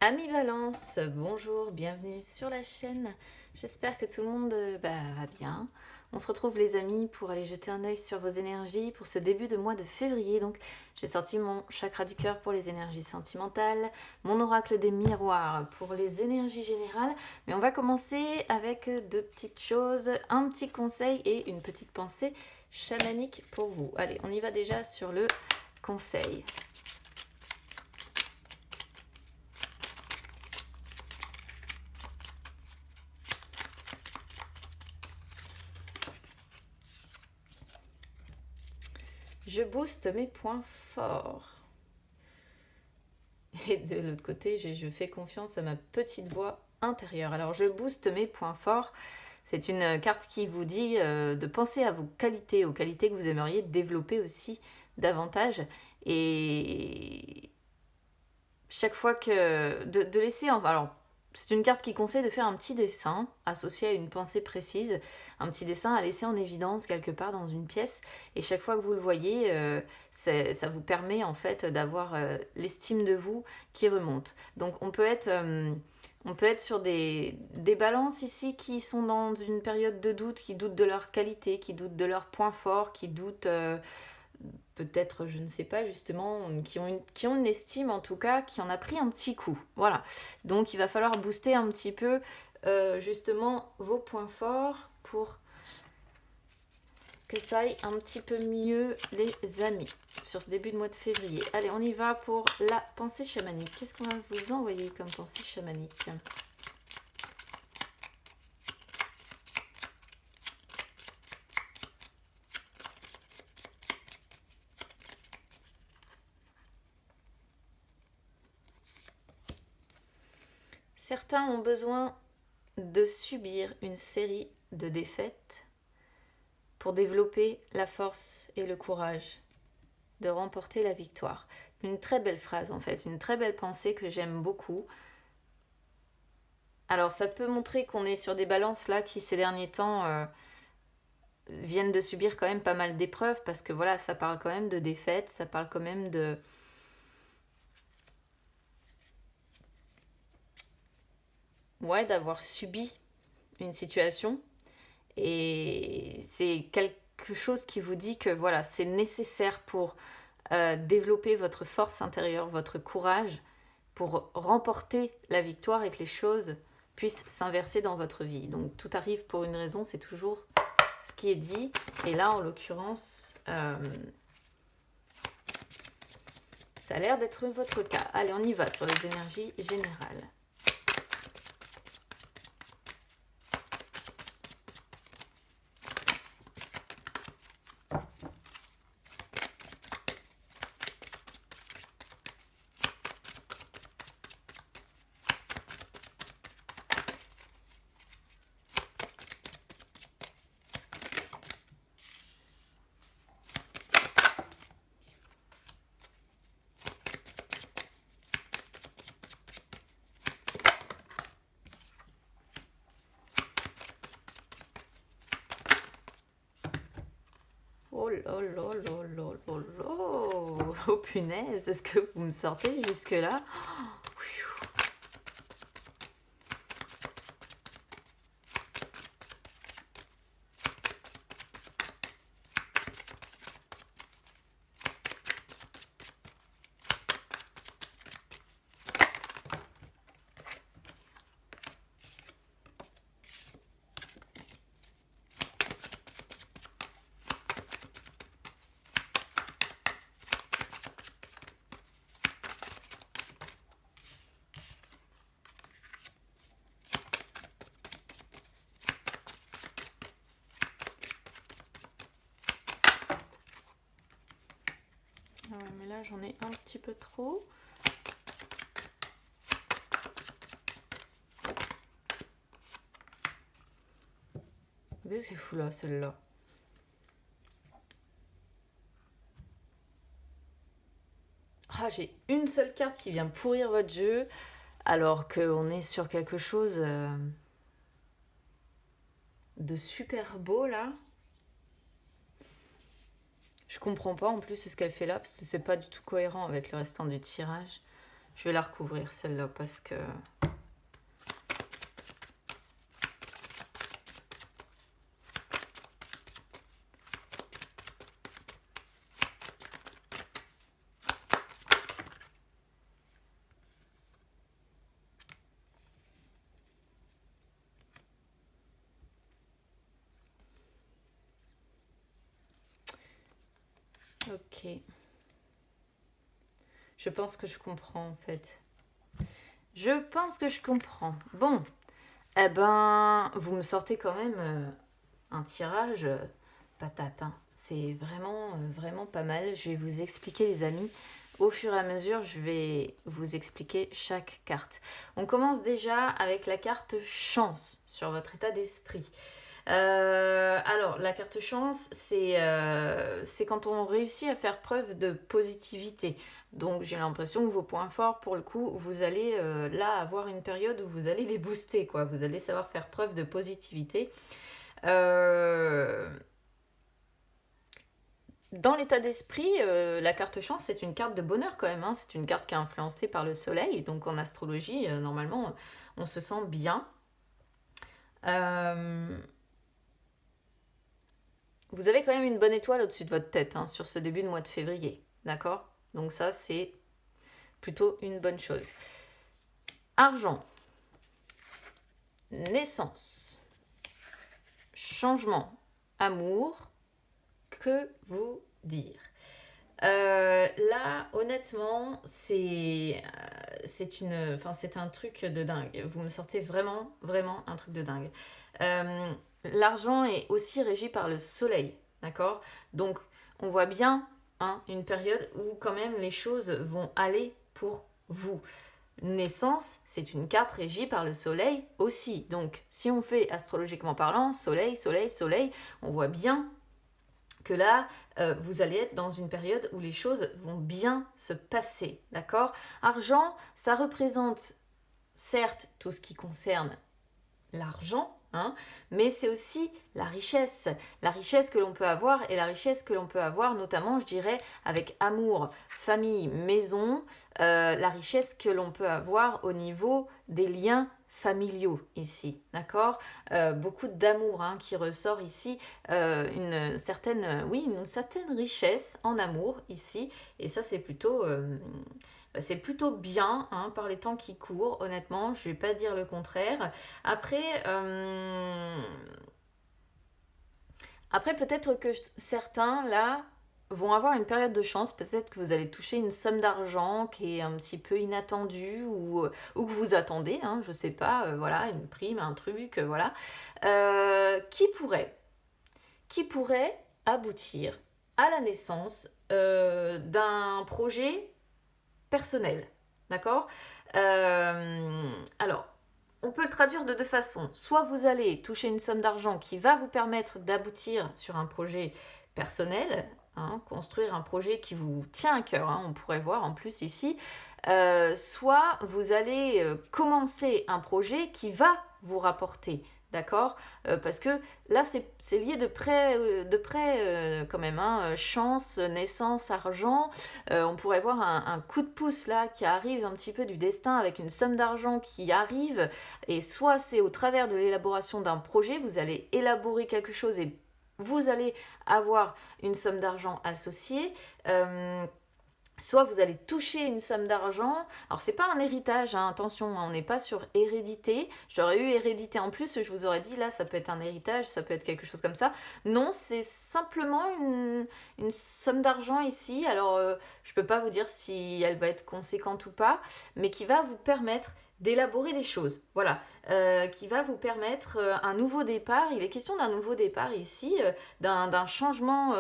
Amis Balance, bonjour, bienvenue sur la chaîne. J'espère que tout le monde va bien. On se retrouve les amis pour aller jeter un œil sur vos énergies pour ce début de mois de février. Donc j'ai sorti mon chakra du cœur pour les énergies sentimentales, mon oracle des miroirs pour les énergies générales. Mais on va commencer avec deux petites choses, un petit conseil et une petite pensée chamanique pour vous. Allez, on y va déjà sur le conseil. Je booste mes points forts. Et de l'autre côté, je fais confiance à ma petite voix intérieure. Alors je booste mes points forts. C'est une carte qui vous dit de penser à vos qualités, aux qualités que vous aimeriez développer aussi davantage. Et chaque fois que... De laisser... Alors, c'est une carte qui conseille de faire un petit dessin associé à une pensée précise, un petit dessin à laisser en évidence quelque part dans une pièce. Et chaque fois que vous le voyez, ça vous permet en fait d'avoir l'estime de vous qui remonte. Donc on peut être sur des balances ici qui sont dans une période de doute, qui doutent de leur qualité, qui doutent de leurs points forts, qui doutent peut-être, je ne sais pas justement, qui ont une estime en tout cas, qui en a pris un petit coup. Voilà. Donc il va falloir booster un petit peu justement vos points forts pour que ça aille un petit peu mieux les amis sur ce début de mois de février. Allez, on y va pour la pensée chamanique. Qu'est-ce qu'on va vous envoyer comme pensée chamanique ? Certains ont besoin de subir une série de défaites pour développer la force et le courage de remporter la victoire. Une très belle phrase en fait, une très belle pensée que j'aime beaucoup. Alors ça peut montrer qu'on est sur des balances là qui ces derniers temps viennent de subir quand même pas mal d'épreuves parce que voilà, ça parle quand même de défaites, ça parle quand même de... Ouais, d'avoir subi une situation. Et c'est quelque chose qui vous dit que voilà, c'est nécessaire pour développer votre force intérieure, votre courage, pour remporter la victoire et que les choses puissent s'inverser dans votre vie. Donc tout arrive pour une raison, c'est toujours ce qui est dit. Et là, en l'occurrence, ça a l'air d'être votre cas. Allez, on y va sur les énergies générales. Oh là là là là là là. Oh punaise, est-ce que vous me sortez jusque-là? Ah ouais, mais là j'en ai un petit peu trop. Mais c'est fou là, celle-là. Ah, j'ai une seule carte qui vient pourrir votre jeu, alors qu'on est sur quelque chose de super beau là. Je comprends pas en plus ce qu'elle fait là, parce que c'est pas du tout cohérent avec le restant du tirage. Je vais la recouvrir celle-là parce que... Ok. Je pense que je comprends en fait. Je pense que je comprends. Bon, eh ben, vous me sortez quand même un tirage patate, hein. C'est vraiment, vraiment pas mal. Je vais vous expliquer, les amis. Au fur et à mesure, je vais vous expliquer chaque carte. On commence déjà avec la carte chance sur votre état d'esprit. Alors, la carte chance, c'est quand on réussit à faire preuve de positivité. Donc, j'ai l'impression que vos points forts, pour le coup, vous allez là avoir une période où vous allez les booster, quoi. Vous allez savoir faire preuve de positivité. Dans l'état d'esprit, la carte chance, c'est une carte de bonheur quand même, hein. C'est une carte qui est influencée par le soleil. Donc, en astrologie, normalement, on se sent bien. Vous avez quand même une bonne étoile au-dessus de votre tête, hein, sur ce début de mois de février. D'accord? Donc ça, c'est plutôt une bonne chose. Argent. Naissance. Changement. Amour. Que vous dire? Là, honnêtement, c'est un truc de dingue. Vous me sortez vraiment, vraiment un truc de dingue. L'argent est aussi régi par le soleil, d'accord? Donc, on voit bien, hein, une période où quand même les choses vont aller pour vous. Naissance, c'est une carte régie par le soleil aussi. Donc, si on fait astrologiquement parlant, soleil, soleil, soleil, on voit bien que là, vous allez être dans une période où les choses vont bien se passer, d'accord? Argent, ça représente certes tout ce qui concerne l'argent, hein, mais c'est aussi la richesse que l'on peut avoir, et la richesse que l'on peut avoir notamment, je dirais, avec amour, famille, maison, la richesse que l'on peut avoir au niveau des liens familiaux ici, d'accord? Beaucoup d'amour, hein, qui ressort ici, une certaine richesse en amour ici, et ça c'est plutôt bien, hein, par les temps qui courent, honnêtement, je ne vais pas dire le contraire. Après, peut-être que certains, là, vont avoir une période de chance. Peut-être que vous allez toucher une somme d'argent qui est un petit peu inattendue, ou que vous attendez, hein, je ne sais pas, voilà, une prime, un truc, voilà. Qui pourrait aboutir à la naissance d'un projet personnel, d'accord? Alors, on peut le traduire de deux façons. Soit vous allez toucher une somme d'argent qui va vous permettre d'aboutir sur un projet personnel, hein, construire un projet qui vous tient à cœur, hein, on pourrait voir en plus ici. Soit vous allez commencer un projet qui va vous rapporter. D'accord? Parce que là, c'est lié de près, quand même, hein, chance, naissance, argent. On pourrait voir un coup de pouce là qui arrive un petit peu du destin, avec une somme d'argent qui arrive. Et soit c'est au travers de l'élaboration d'un projet, vous allez élaborer quelque chose et vous allez avoir une somme d'argent associée. Soit vous allez toucher une somme d'argent. Alors, c'est pas un héritage, hein, attention, hein, on n'est pas sur hérédité. J'aurais eu hérédité en plus, je vous aurais dit, là, ça peut être un héritage, ça peut être quelque chose comme ça. Non, c'est simplement une somme d'argent ici. Alors, je peux pas vous dire si elle va être conséquente ou pas, mais qui va vous permettre d'élaborer des choses, voilà, qui va vous permettre un nouveau départ. Il est question d'un nouveau départ ici, d'un changement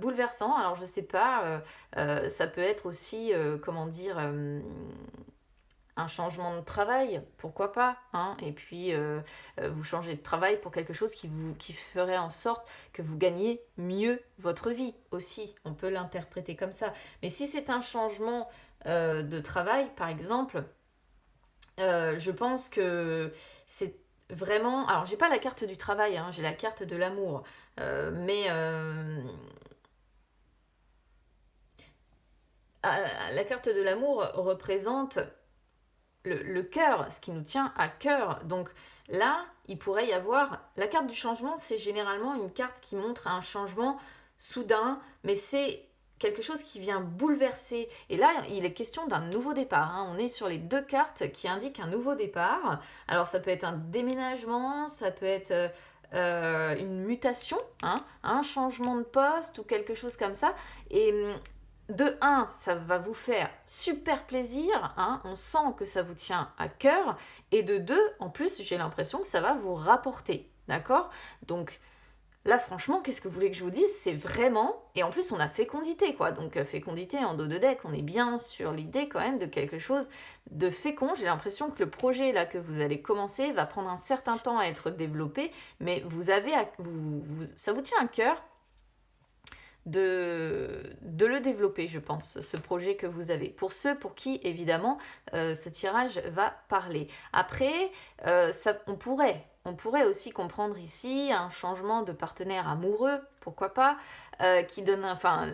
bouleversant. Alors je sais pas, ça peut être aussi, comment dire, un changement de travail, pourquoi pas, hein, et puis vous changez de travail pour quelque chose qui ferait en sorte que vous gagnez mieux votre vie aussi, on peut l'interpréter comme ça. Mais si c'est un changement de travail, par exemple, je pense que c'est vraiment... Alors, j'ai pas la carte du travail, hein, j'ai la carte de l'amour. Mais la carte de l'amour représente le cœur, ce qui nous tient à cœur. Donc là, il pourrait y avoir... La carte du changement, c'est généralement une carte qui montre un changement soudain, mais c'est quelque chose qui vient bouleverser. Et là, il est question d'un nouveau départ. Hein. On est sur les 2 cartes qui indiquent un nouveau départ. Alors ça peut être un déménagement, ça peut être une mutation, hein, un changement de poste ou quelque chose comme ça. Et de un, ça va vous faire super plaisir, hein, on sent que ça vous tient à cœur. Et de 2, en plus, j'ai l'impression que ça va vous rapporter. D'accord? Donc là, franchement, qu'est-ce que vous voulez que je vous dise? C'est vraiment... Et en plus, on a fécondité, quoi. Donc, fécondité en dos de deck, on est bien sur l'idée quand même de quelque chose de fécond. J'ai l'impression que le projet, là, que vous allez commencer va prendre un certain temps à être développé, mais ça vous tient à cœur de le développer, je pense, ce projet que vous avez. Pour ceux pour qui, évidemment, ce tirage va parler. Après, on pourrait aussi comprendre ici un changement de partenaire amoureux, pourquoi pas, qui donne, enfin,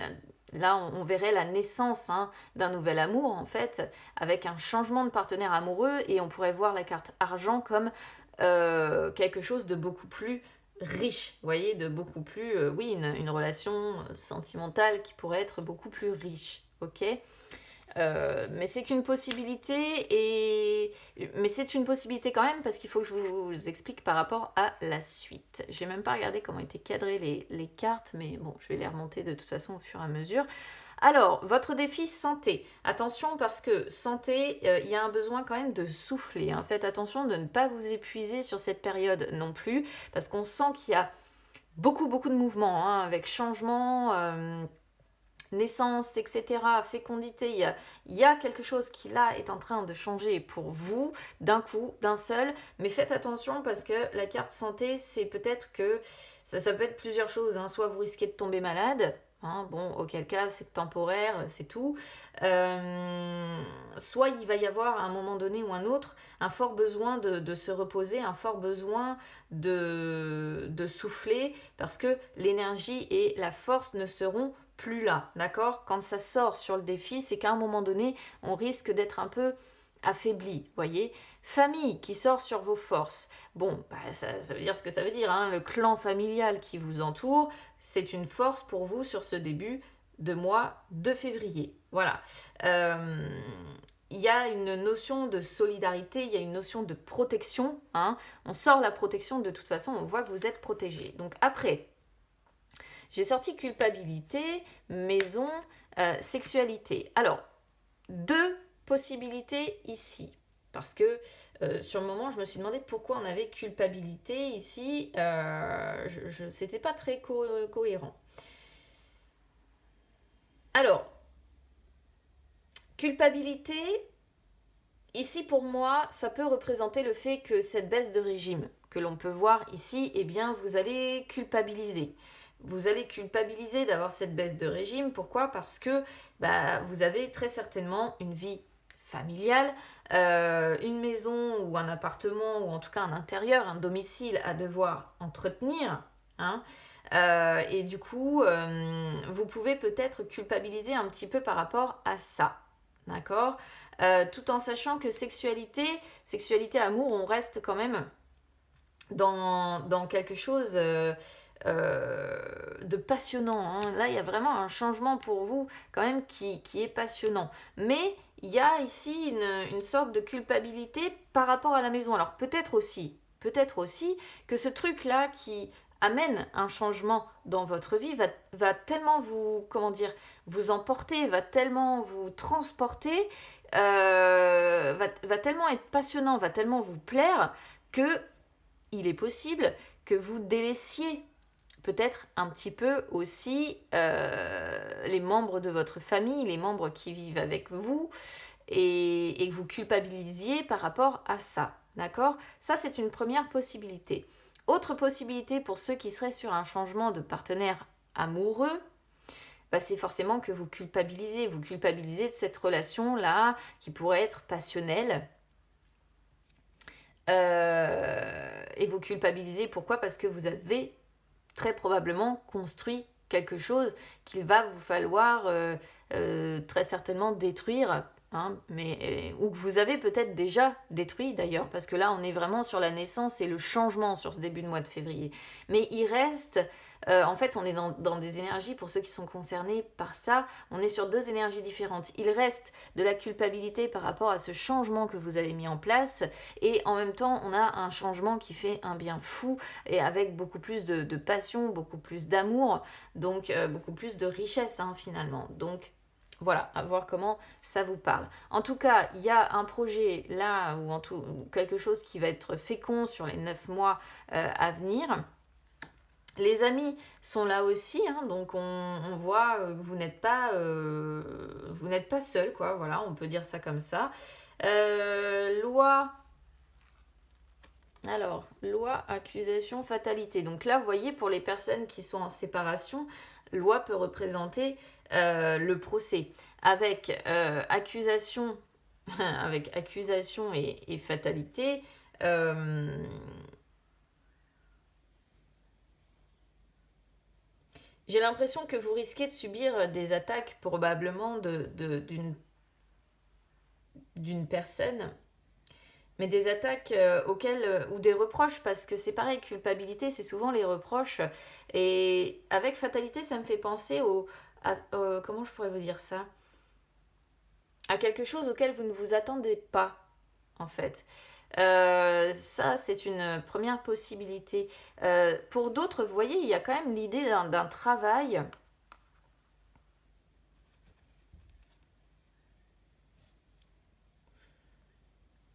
là on verrait la naissance, hein, d'un nouvel amour en fait, avec un changement de partenaire amoureux, et on pourrait voir la carte argent comme quelque chose de beaucoup plus riche, vous voyez, de beaucoup plus, oui, une relation sentimentale qui pourrait être beaucoup plus riche, ok. Mais c'est qu'une possibilité, mais c'est une possibilité quand même parce qu'il faut que je vous explique par rapport à la suite. J'ai même pas regardé comment étaient cadrées les cartes, mais bon, je vais les remonter de toute façon au fur et à mesure. Alors, votre défi santé. Attention parce que santé, il y a un besoin quand même de souffler. Hein. Faites attention de ne pas vous épuiser sur cette période non plus, parce qu'on sent qu'il y a beaucoup de mouvements, hein, avec changement, naissance, etc., fécondité. Il y a quelque chose qui là est en train de changer pour vous, d'un coup, d'un seul. Mais faites attention parce que la carte santé, c'est peut-être que ça peut être plusieurs choses. Hein. Soit vous risquez de tomber malade. Hein, bon, auquel cas c'est temporaire, c'est tout. Soit il va y avoir à un moment donné ou un autre un fort besoin de se reposer, un fort besoin de souffler, parce que l'énergie et la force ne seront plus là, d'accord? Quand ça sort sur le défi, c'est qu'à un moment donné, on risque d'être un peu affaibli, voyez. Famille qui sort sur vos forces. Bon, bah, ça veut dire ce que ça veut dire, hein. Le clan familial qui vous entoure, c'est une force pour vous sur ce début de mois de février. Voilà. Il y a une notion de solidarité, il y a une notion de protection. Hein. On sort la protection, de toute façon, on voit que vous êtes protégé. Donc après, j'ai sorti culpabilité, maison, sexualité. Alors, 2 possibilités ici. Parce que sur le moment, je me suis demandé pourquoi on avait culpabilité ici. C'était pas très cohérent. Alors, culpabilité, ici pour moi, ça peut représenter le fait que cette baisse de régime que l'on peut voir ici, eh bien, vous allez culpabiliser. Vous allez culpabiliser d'avoir cette baisse de régime. Pourquoi? Parce que vous avez très certainement une vie familiale, une maison ou un appartement, ou en tout cas un intérieur, un domicile à devoir entretenir. Hein. Et du coup, vous pouvez peut-être culpabiliser un petit peu par rapport à ça. D'accord? Tout en sachant que sexualité, amour, on reste quand même dans quelque chose de passionnant. Hein. Là, il y a vraiment un changement pour vous quand même qui est passionnant. Mais il y a ici une sorte de culpabilité par rapport à la maison. Alors peut-être aussi que ce truc-là qui amène un changement dans votre vie va tellement vous, vous emporter, va tellement vous transporter, va tellement être passionnant, va tellement vous plaire que il est possible que vous délaissiez peut-être un petit peu aussi les membres de votre famille, les membres qui vivent avec vous, et que vous culpabilisiez par rapport à ça. D'accord? Ça, c'est une première possibilité. Autre possibilité pour ceux qui seraient sur un changement de partenaire amoureux, c'est forcément que vous culpabilisez. Vous culpabilisez de cette relation-là qui pourrait être passionnelle. Et vous culpabilisez, pourquoi? Parce que vous avez très probablement construit quelque chose qu'il va vous falloir très certainement détruire, hein, ou que vous avez peut-être déjà détruit d'ailleurs, parce que là on est vraiment sur la naissance et le changement sur ce début de mois de février. Mais il reste, en fait on est dans des énergies, pour ceux qui sont concernés par ça, on est sur deux énergies différentes. Il reste de la culpabilité par rapport à ce changement que vous avez mis en place, et en même temps on a un changement qui fait un bien fou, et avec beaucoup plus de passion, beaucoup plus d'amour, donc beaucoup plus de richesse, hein, finalement. Donc voilà, à voir comment ça vous parle. En tout cas, il y a un projet là, ou quelque chose qui va être fécond sur les 9 mois à venir. Les amis sont là aussi, hein, donc on voit que vous n'êtes pas seul, quoi, voilà, on peut dire ça comme ça. Loi, accusation, fatalité. Donc là, vous voyez, pour les personnes qui sont en séparation, loi peut représenter le procès. Avec accusation, avec accusation et fatalité, j'ai l'impression que vous risquez de subir des attaques probablement d'une personne, mais des attaques ou des reproches, parce que c'est pareil, culpabilité, c'est souvent les reproches. Et avec fatalité, ça me fait penser comment je pourrais vous dire ça, à quelque chose auquel vous ne vous attendez pas, en fait. Ça, c'est une première possibilité. Pour d'autres, vous voyez, il y a quand même l'idée d'un travail.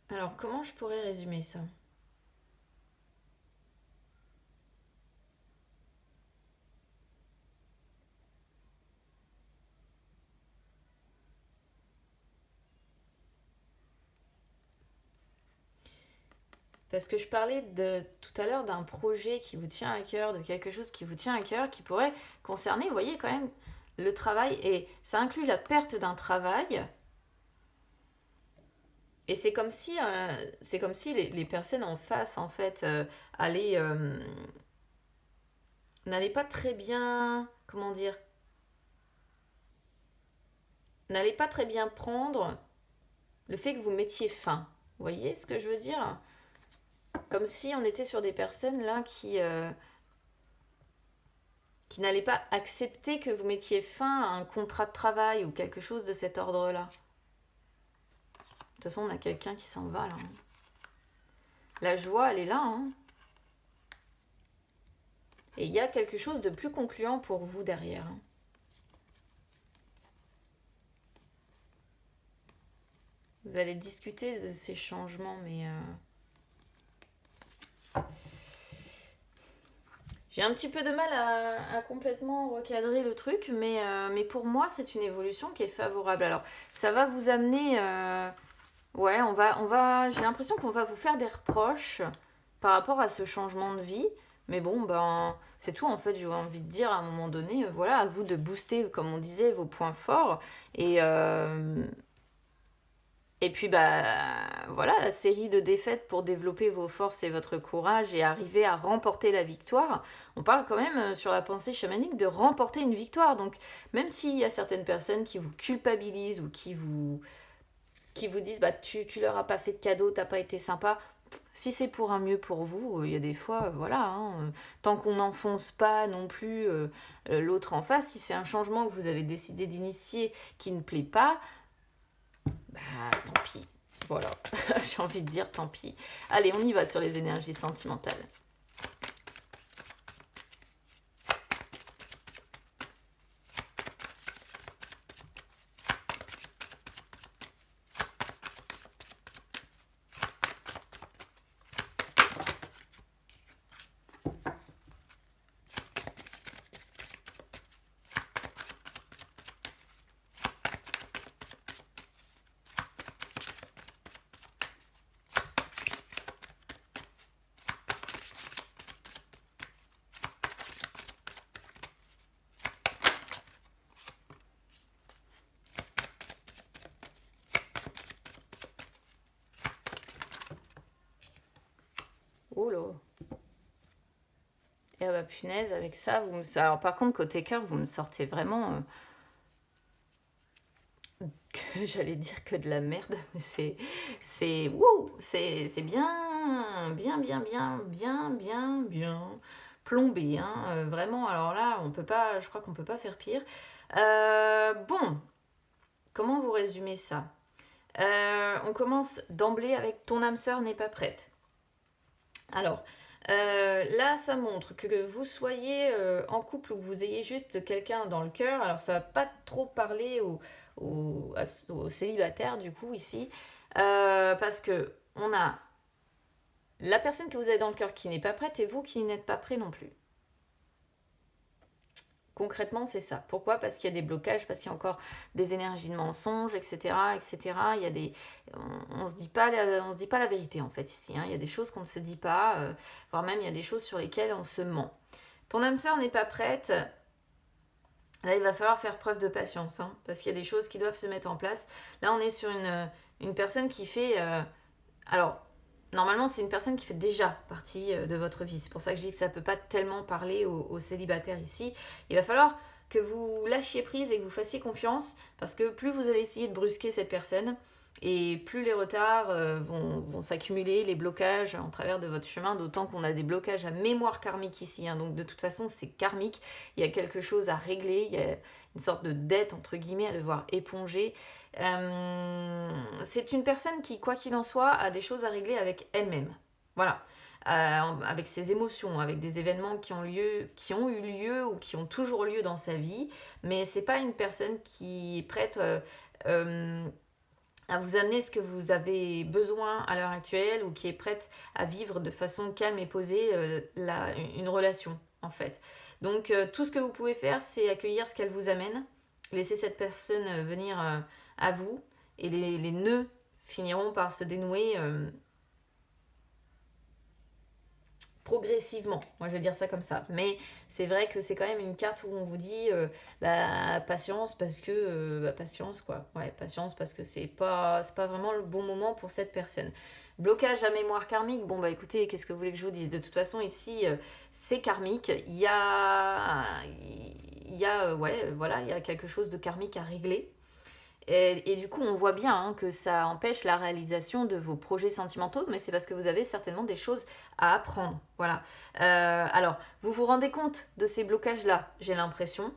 Alors, comment je pourrais résumer ça? Parce que je parlais tout à l'heure d'un projet qui vous tient à cœur, de quelque chose qui vous tient à cœur, qui pourrait concerner, vous voyez, quand même, le travail. Et ça inclut la perte d'un travail. Et c'est comme si les personnes en face, en fait, n'allaient pas très bien, comment dire, n'allaient pas très bien prendre le fait que vous mettiez fin. Vous voyez ce que je veux dire? Comme si on était sur des personnes là qui n'allaient pas accepter que vous mettiez fin à un contrat de travail ou quelque chose de cet ordre-là. De toute façon, on a quelqu'un qui s'en va là. La joie, elle est là. Hein. Et il y a quelque chose de plus concluant pour vous derrière. Hein. Vous allez discuter de ces changements, mais... J'ai un petit peu de mal à complètement recadrer le truc, mais pour moi, c'est une évolution qui est favorable. Alors, ça va vous amener... Ouais, j'ai l'impression qu'on va vous faire des reproches par rapport à ce changement de vie. Mais bon, ben, c'est tout en fait, j'ai envie de dire à un moment donné, voilà, à vous de booster, comme on disait, vos points forts. Et puis, bah, voilà, la série de défaites pour développer vos forces et votre courage et arriver à remporter la victoire. On parle quand même, sur la pensée chamanique, de remporter une victoire. Donc, même s'il y a certaines personnes qui vous culpabilisent ou qui vous disent, bah, tu leur as pas fait de cadeau, t'as pas été sympa, si c'est pour un mieux pour vous, il y a des fois, voilà, hein, tant qu'on n'enfonce pas non plus l'autre en face, si c'est un changement que vous avez décidé d'initier qui ne plaît pas, bah tant pis. Voilà, j'ai envie de dire tant pis. Allez, on y va sur les énergies sentimentales. Oh là. Et ah bah punaise, avec ça, alors par contre, côté cœur, vous me sortez vraiment, j'allais dire que de la merde, mais wouh, c'est bien, bien, bien, bien, bien, bien, bien plombé, hein, vraiment, alors là, je crois qu'on peut pas faire pire. Bon, comment vous résumer ça? On commence d'emblée avec ton âme sœur n'est pas prête. Alors, là, ça montre que vous soyez en couple ou que vous ayez juste quelqu'un dans le cœur. Alors, ça va pas trop parler aux célibataires, du coup, ici. Parce que on a la personne que vous avez dans le cœur qui n'est pas prête et vous qui n'êtes pas prêt non plus. Concrètement, c'est ça. Pourquoi? Parce qu'il y a des blocages, parce qu'il y a encore des énergies de mensonges, etc., etc. Il y a on se dit pas, on se dit pas la vérité en fait ici, hein. Il y a des choses qu'on ne se dit pas, voire même il y a des choses sur lesquelles on se ment. Ton âme sœur n'est pas prête. Là, il va falloir faire preuve de patience, hein, parce qu'il y a des choses qui doivent se mettre en place. Là, on est sur une personne qui fait, alors, normalement, c'est une personne qui fait déjà partie de votre vie. C'est pour ça que je dis que ça ne peut pas tellement parler aux célibataires ici. Il va falloir que vous lâchiez prise et que vous fassiez confiance, parce que plus vous allez essayer de brusquer cette personne, et plus les retards vont s'accumuler, les blocages en travers de votre chemin, d'autant qu'on a des blocages à mémoire karmique ici, hein. Donc de toute façon, c'est karmique. Il y a quelque chose à régler, il y a une sorte de dette, entre guillemets, à devoir éponger. C'est une personne qui, quoi qu'il en soit, a des choses à régler avec elle-même. Voilà. Avec ses émotions, avec des événements qui ont eu lieu ou qui ont toujours lieu dans sa vie, mais c'est pas une personne qui est prête à vous amener ce que vous avez besoin à l'heure actuelle ou qui est prête à vivre de façon calme et posée une relation en fait. Donc tout ce que vous pouvez faire, c'est accueillir ce qu'elle vous amène, laisser cette personne venir à vous et les nœuds finiront par se dénouer progressivement. Moi, je vais dire ça comme ça. Mais c'est vrai que c'est quand même une carte où on vous dit patience parce que patience quoi. Ouais, patience parce que c'est pas vraiment le bon moment pour cette personne. Blocage à mémoire karmique. Bon bah écoutez, qu'est-ce que vous voulez que je vous dise? De toute façon ici c'est karmique. Ouais, voilà, il y a quelque chose de karmique à régler. Et du coup, on voit bien hein, que ça empêche la réalisation de vos projets sentimentaux, mais c'est parce que vous avez certainement des choses à apprendre. Voilà. Alors, vous vous rendez compte de ces blocages-là, j'ai l'impression.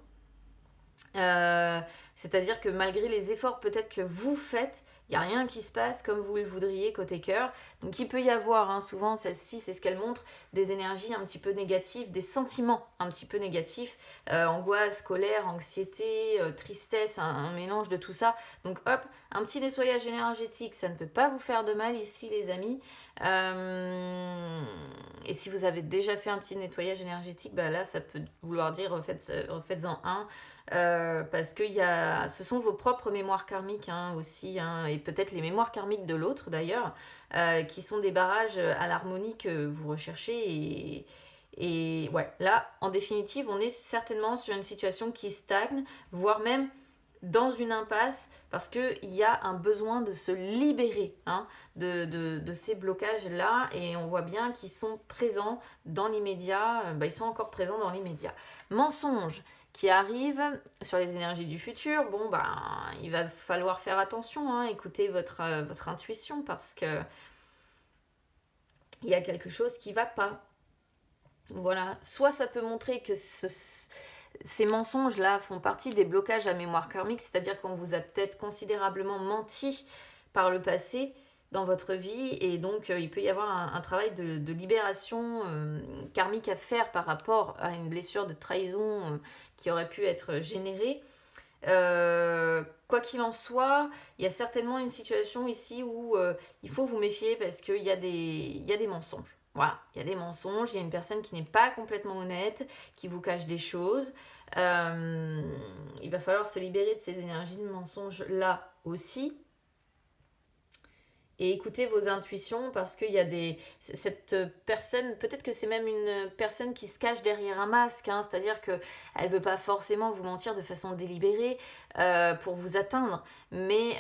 C'est-à-dire que malgré les efforts peut-être que vous faites, il n'y a rien qui se passe comme vous le voudriez côté cœur. Donc il peut y avoir, hein, souvent celle-ci, c'est ce qu'elle montre, des énergies un petit peu négatives, des sentiments un petit peu négatifs, angoisse, colère, anxiété, tristesse, un mélange de tout ça. Donc hop, un petit nettoyage énergétique, ça ne peut pas vous faire de mal ici les amis. Et si vous avez déjà fait un petit nettoyage énergétique, bah là ça peut vouloir dire refaites-en un. Parce que ce sont vos propres mémoires karmiques hein, aussi, hein, et peut-être les mémoires karmiques de l'autre d'ailleurs, qui sont des barrages à l'harmonie que vous recherchez. Et ouais, là, en définitive, on est certainement sur une situation qui stagne, voire même dans une impasse, parce qu'il y a un besoin de se libérer hein, de ces blocages-là, et on voit bien qu'ils sont présents dans l'immédiat, ils sont encore présents dans l'immédiat. Mensonge qui arrive sur les énergies du futur, il va falloir faire attention, hein, écouter votre intuition parce que il y a quelque chose qui va pas. Voilà, soit ça peut montrer que ces mensonges-là font partie des blocages à mémoire karmique, c'est-à-dire qu'on vous a peut-être considérablement menti par le passé dans votre vie et donc il peut y avoir un travail de libération karmique à faire par rapport à une blessure de trahison qui aurait pu être générée. Quoi qu'il en soit, il y a certainement une situation ici où il faut vous méfier parce qu'il y a des mensonges. Voilà, il y a des mensonges, il y a une personne qui n'est pas complètement honnête, qui vous cache des choses. Il va falloir se libérer de ces énergies de mensonges là aussi. Et écoutez vos intuitions parce qu'il y a cette personne, peut-être que c'est même une personne qui se cache derrière un masque, hein, c'est-à-dire qu'elle ne veut pas forcément vous mentir de façon délibérée pour vous atteindre, mais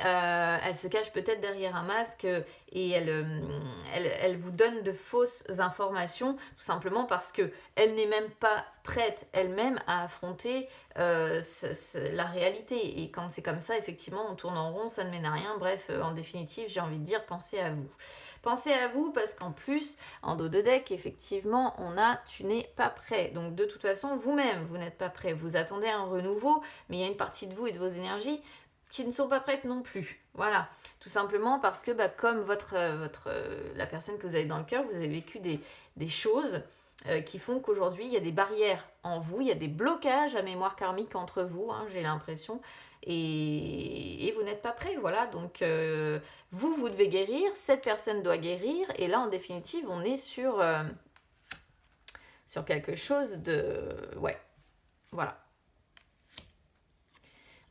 elle se cache peut-être derrière un masque et elle vous donne de fausses informations, tout simplement parce qu'elle n'est même pas prête elle-même à affronter la réalité. Et quand c'est comme ça, effectivement, on tourne en rond, ça ne mène à rien. Bref, en définitive, j'ai envie de dire, pensez à vous. Pensez à vous parce qu'en plus, en dos de deck, effectivement, on a tu n'es pas prêt. Donc de toute façon, vous-même, vous n'êtes pas prêt. Vous attendez un renouveau, mais il y a une partie de vous et de vos énergies qui ne sont pas prêtes non plus. Voilà, tout simplement parce que comme la personne que vous avez dans le cœur, vous avez vécu des choses qui font qu'aujourd'hui, il y a des barrières en vous, il y a des blocages à mémoire karmique entre vous, hein, j'ai l'impression, et vous n'êtes pas prêt, voilà, donc vous devez guérir, cette personne doit guérir, et là, en définitive, on est sur quelque chose de... Ouais, voilà.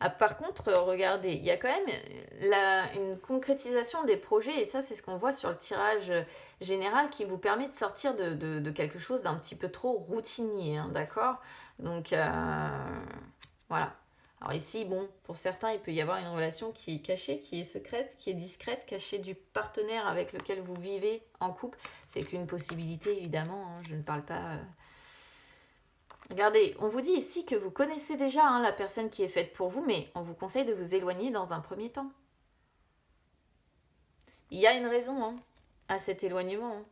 Ah, par contre, regardez, il y a quand même une concrétisation des projets, et ça, c'est ce qu'on voit sur le tirage général qui vous permet de sortir de quelque chose d'un petit peu trop routinier, hein, d'accord? Donc, voilà. Alors ici, bon, pour certains, il peut y avoir une relation qui est cachée, qui est secrète, qui est discrète, cachée du partenaire avec lequel vous vivez en couple. C'est qu'une possibilité, évidemment, hein, je ne parle pas... Regardez, on vous dit ici que vous connaissez déjà hein, la personne qui est faite pour vous, mais on vous conseille de vous éloigner dans un premier temps. Il y a une raison hein, à cet éloignement. Hein.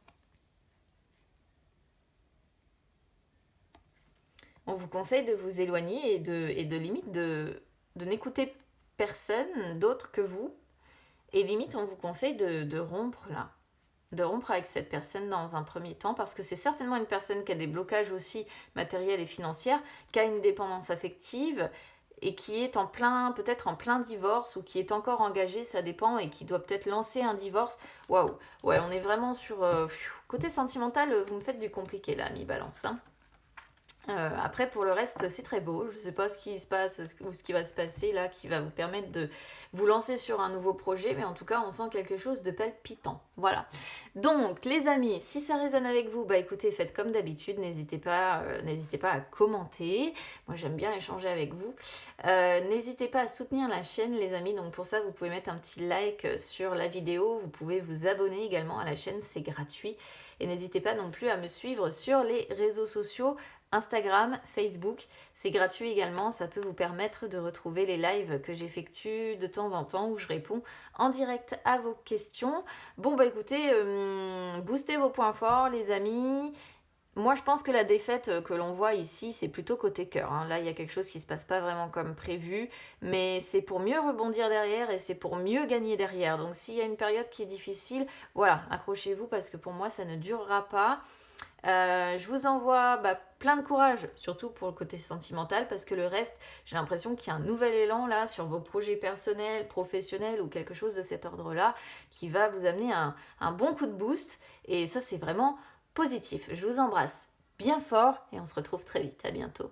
On vous conseille de vous éloigner et de limite de n'écouter personne d'autre que vous. Et limite, on vous conseille de rompre là. De rompre avec cette personne dans un premier temps parce que c'est certainement une personne qui a des blocages aussi matériels et financiers, qui a une dépendance affective et qui est peut-être en plein divorce ou qui est encore engagée, ça dépend, et qui doit peut-être lancer un divorce. Waouh, ouais, on est vraiment sur... côté sentimental, vous me faites du compliqué là, mi-balance. Hein. Après, pour le reste, c'est très beau. Je ne sais pas ce qui se passe ou ce qui va se passer là, qui va vous permettre de vous lancer sur un nouveau projet, mais en tout cas, on sent quelque chose de palpitant. Voilà. Donc, les amis, si ça résonne avec vous, bah écoutez, faites comme d'habitude. N'hésitez pas à commenter. Moi, j'aime bien échanger avec vous. N'hésitez pas à soutenir la chaîne, les amis. Donc, pour ça, vous pouvez mettre un petit like sur la vidéo. Vous pouvez vous abonner également à la chaîne, c'est gratuit. Et n'hésitez pas non plus à me suivre sur les réseaux sociaux. Instagram, Facebook, c'est gratuit également, ça peut vous permettre de retrouver les lives que j'effectue de temps en temps où je réponds en direct à vos questions. Bon bah écoutez, boostez vos points forts les amis. Moi je pense que la défaite que l'on voit ici c'est plutôt côté cœur. Hein. Là il y a quelque chose qui se passe pas vraiment comme prévu, mais c'est pour mieux rebondir derrière et c'est pour mieux gagner derrière. Donc s'il y a une période qui est difficile, voilà, accrochez-vous parce que pour moi ça ne durera pas. Je vous envoie plein de courage, surtout pour le côté sentimental, parce que le reste, j'ai l'impression qu'il y a un nouvel élan là sur vos projets personnels, professionnels ou quelque chose de cet ordre-là qui va vous amener un bon coup de boost. Et ça, c'est vraiment positif. Je vous embrasse bien fort et on se retrouve très vite. À bientôt.